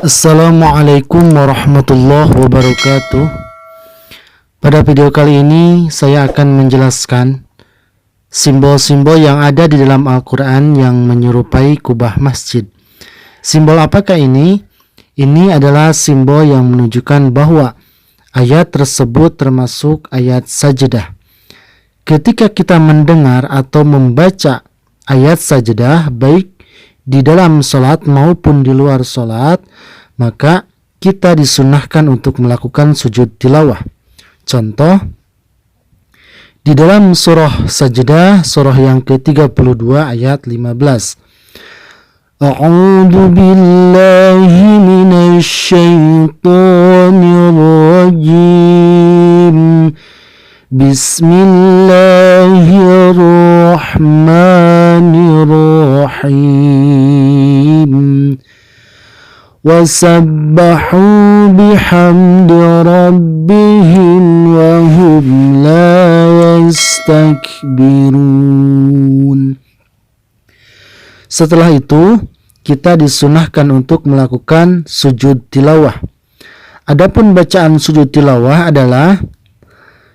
Assalamualaikum warahmatullahi wabarakatuh. Pada video kali ini saya akan menjelaskan simbol-simbol yang ada di dalam Al-Quran yang menyerupai kubah masjid. Simbol apakah ini? Ini adalah simbol yang menunjukkan bahwa ayat tersebut termasuk ayat sajdah. Ketika kita mendengar atau membaca ayat sajdah baik di dalam sholat maupun di luar sholat, maka kita disunahkan untuk melakukan sujud tilawah. Contoh, di dalam surah Sajdah, surah yang ke-32 ayat 15. A'udzu billahi minasy syaithanir rajim. Bismillahirrahmanirrahim. Wasabbahu bihamdi rabbihim wa hum la yastakbirun. Setelah itu, kita disunahkan untuk melakukan sujud tilawah. Adapun bacaan sujud tilawah adalah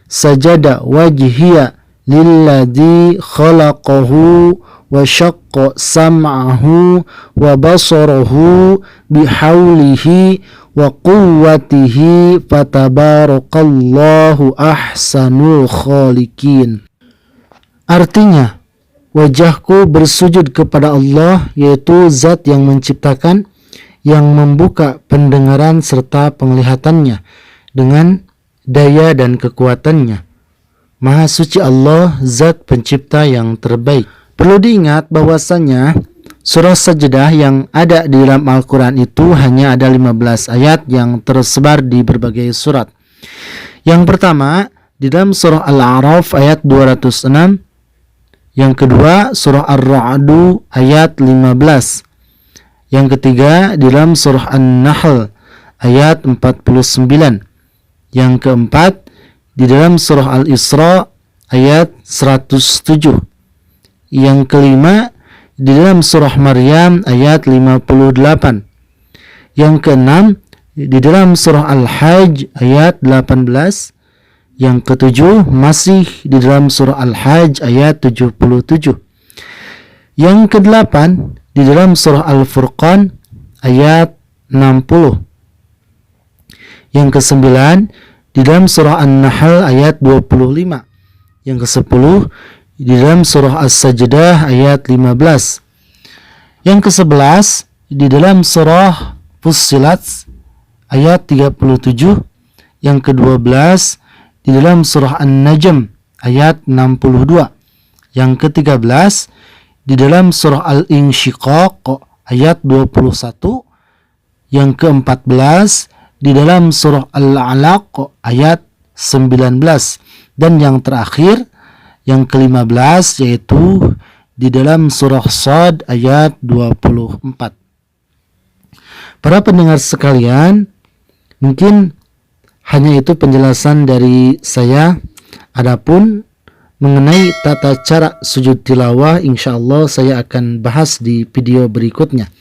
sajada wajhiya lilladzi khalaqahu wa syaqqa sam'ahu wa basarahu bihaulihi wa quwwatihi fatabarakallahu ahsanul khaliqin. Artinya, wajahku bersujud kepada Allah, yaitu zat yang menciptakan, yang membuka pendengaran serta penglihatannya dengan daya dan kekuatannya. Maha suci Allah, zat pencipta yang terbaik. Perlu diingat bahwasanya surah Sajdah yang ada di dalam Al-Quran itu hanya ada 15 ayat yang tersebar di berbagai surat. Yang pertama, di dalam surah Al-A'raf ayat 206. Yang kedua, surah Ar-Ra'du ayat 15. Yang ketiga, di dalam surah An-Nahl ayat 49. Yang keempat, di dalam surah Al-Isra ayat 107. Yang kelima, di dalam surah Maryam ayat 58. Yang keenam, di dalam surah Al-Hajj ayat 18. Yang ketujuh, masih di dalam surah Al-Hajj ayat 77. Yang kedelapan, di dalam surah Al-Furqan ayat 60. Yang kesembilan, di dalam surah An-Nahl ayat 25. Yang kesepuluh, di dalam surah As-Sajdah ayat 15. Yang kesebelas, di dalam surah Fussilat ayat 37. Yang ke-12, di dalam surah An-Najm ayat 62. Yang ke-13, di dalam surah Al-Insyiqaq ayat 21. Yang ke-14, di dalam surah Al-Alaq ayat 19. Dan yang terakhir, yang ke-15, yaitu di dalam surah Shad ayat 24. Para pendengar sekalian, mungkin hanya itu penjelasan dari saya. Adapun mengenai tata cara sujud tilawah, insyaallah saya akan bahas di video berikutnya.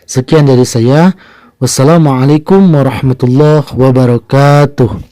Sekian dari saya. Wassalamualaikum warahmatullahi wabarakatuh.